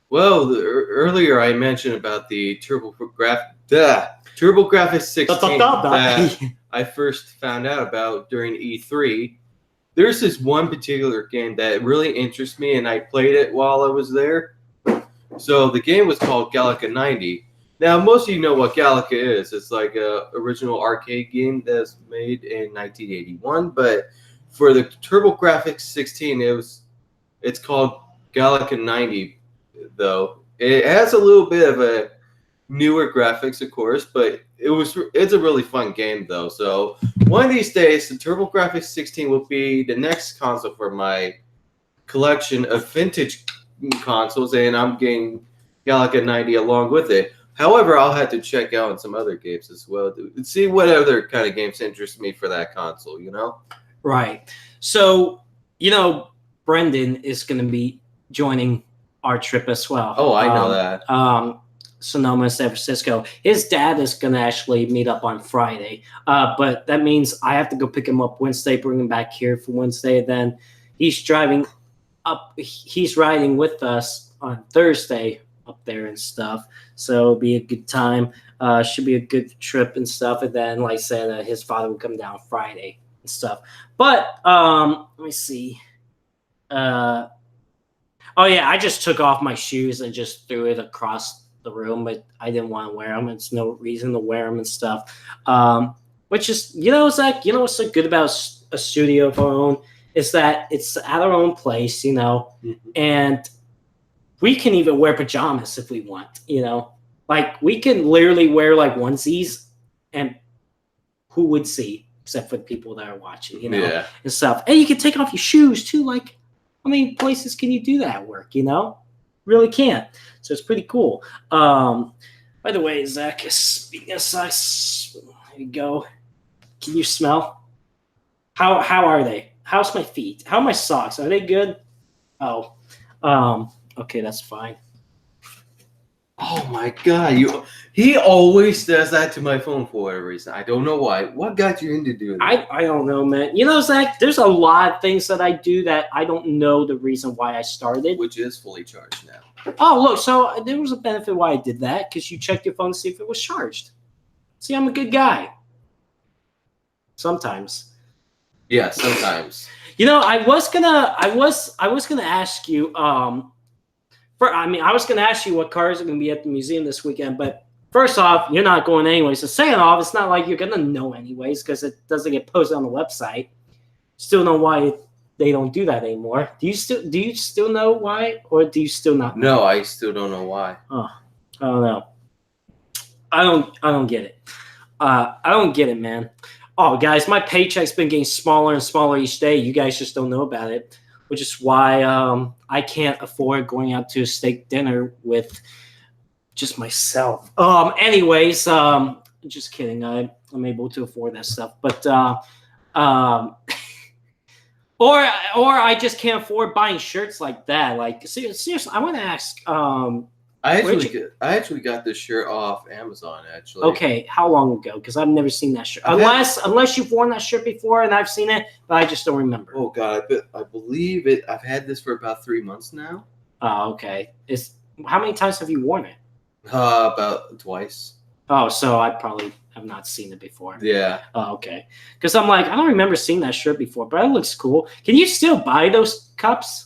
Well, earlier I mentioned about the TurboGrafx 16 that I first found out about during E3. There's this one particular game that really interests me, and I played it while I was there. So the game was called Galaga 90. Now, most of you know what Galaga is. It's like an original arcade game that's made in 1981. But for the TurboGrafx 16, it's called Galaga 90, though. It has a little bit of a newer graphics, of course, but it's a really fun game, though. So one of these days, the TurboGrafx 16 will be the next console for my collection of vintage consoles, and I'm getting Galaga 90 along with it. However, I'll have to check out some other games as well to see what other kind of games interest me for that console, Right. So, Brendan is going to be joining our trip as well. Oh, I know that. Sonoma, San Francisco. His dad is going to actually meet up on Friday. But that means I have to go pick him up Wednesday, bring him back here for Wednesday. Then he's driving up. He's riding with us on Thursday up there and stuff. So it'll be a good time. Should be a good trip and stuff. And then, like I said, his father will come down Friday and stuff. But let me see. Oh, yeah, I just took off my shoes and just threw it across the room, but I didn't want to wear them. It's no reason to wear them and stuff. Which is, Zach, what's so good about a studio of our own is that it's at our own place, and we can even wear pajamas if we want, Like, we can literally wear, like, onesies, and who would see, except for the people that are watching, and stuff. And you can take off your shoes, too. Like, how many places can you do that at work, Really can't. So it's pretty cool. By the way, Zach, speaking of socks, there you go. Can you smell? How are they? How's my feet? How are my socks? Are they good? Oh, okay, that's fine. Oh my God! He always does that to my phone for whatever reason. I don't know why. What got you into doing that? I don't know, man. Zach, there's a lot of things that I do that I don't know the reason why I started. Which is fully charged now. Oh, look, so there was a benefit why I did that, because you checked your phone to see if it was charged. See, I'm a good guy. Sometimes. Yeah, sometimes. I was gonna ask you. I was gonna ask you what cars are gonna be at the museum this weekend, but first off, you're not going anyways. So second off, it's not like you're gonna know anyways because it doesn't get posted on the website. Still know why they don't do that anymore. Do you still know why, or do you still not know? No, I still don't know why. Oh, I don't know. I don't get it. I don't get it, man. Oh, guys, my paycheck's been getting smaller and smaller each day. You guys just don't know about it, which is why I can't afford going out to a steak dinner with just myself. Anyways, just kidding. I'm able to afford that stuff, but or I just can't afford buying shirts like that. Like seriously, I want to ask. I actually got this shirt off Amazon, actually. Okay, how long ago? Because I've never seen that shirt. Unless you've worn that shirt before and I've seen it, but I just don't remember. Oh, God, I believe it. I've had this for about 3 months now. Oh, okay. How many times have you worn it? About twice. Oh, so I probably have not seen it before. Yeah. Oh, okay. Because I'm like, I don't remember seeing that shirt before, but it looks cool. Can you still buy those cups?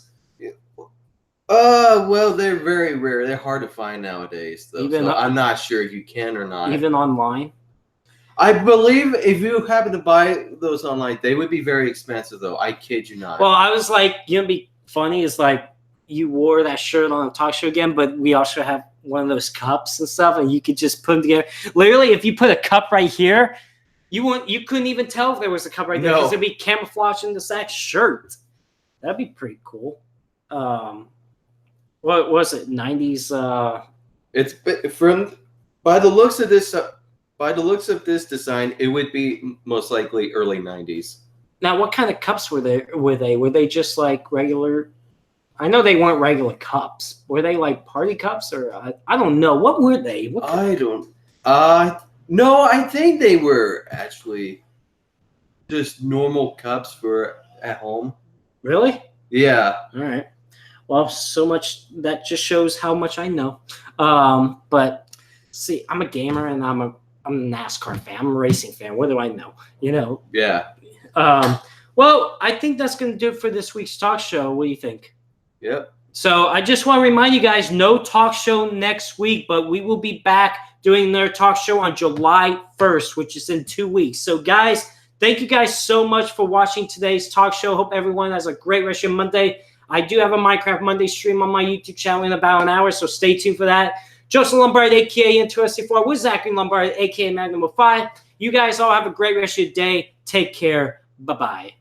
Well, they're very rare. They're hard to find nowadays, though. So I'm not sure if you can or not. Even online? I believe if you happen to buy those online, they would be very expensive, though. I kid you not. Well, I was like, be funny is like you wore that shirt on the talk show again, but we also have one of those cups and stuff, and you could just put them together. Literally, if you put a cup right here, you couldn't even tell if there was a cup right there because it'd be camouflaged in the Zach shirt. That'd be pretty cool. What was it? 90s. It's by the looks of this. By the looks of this design, it would be most likely early 90s. Now, what kind of cups were they? Were they just like regular? I know they weren't regular cups. Were they like party cups or I don't know. What were they? I don't. No, I think they were actually just normal cups for at home. Really? Yeah. All right. Well, so much that just shows how much I know. But see, I'm a gamer and I'm a NASCAR fan. I'm a racing fan. What do I know? Yeah. Well, I think that's going to do it for this week's talk show. What do you think? Yep. So I just want to remind you guys, no talk show next week, but we will be back doing their talk show on July 1st, which is in 2 weeks. So guys, thank you guys so much for watching today's talk show. Hope everyone has a great rest of your Monday. I do have a Minecraft Monday stream on my YouTube channel in about an hour, so stay tuned for that. Joseph Lombard, a.k.a. Interesting4, with Zachary Lombard, a.k.a. Magnum 5. You guys all have a great rest of your day. Take care. Bye-bye.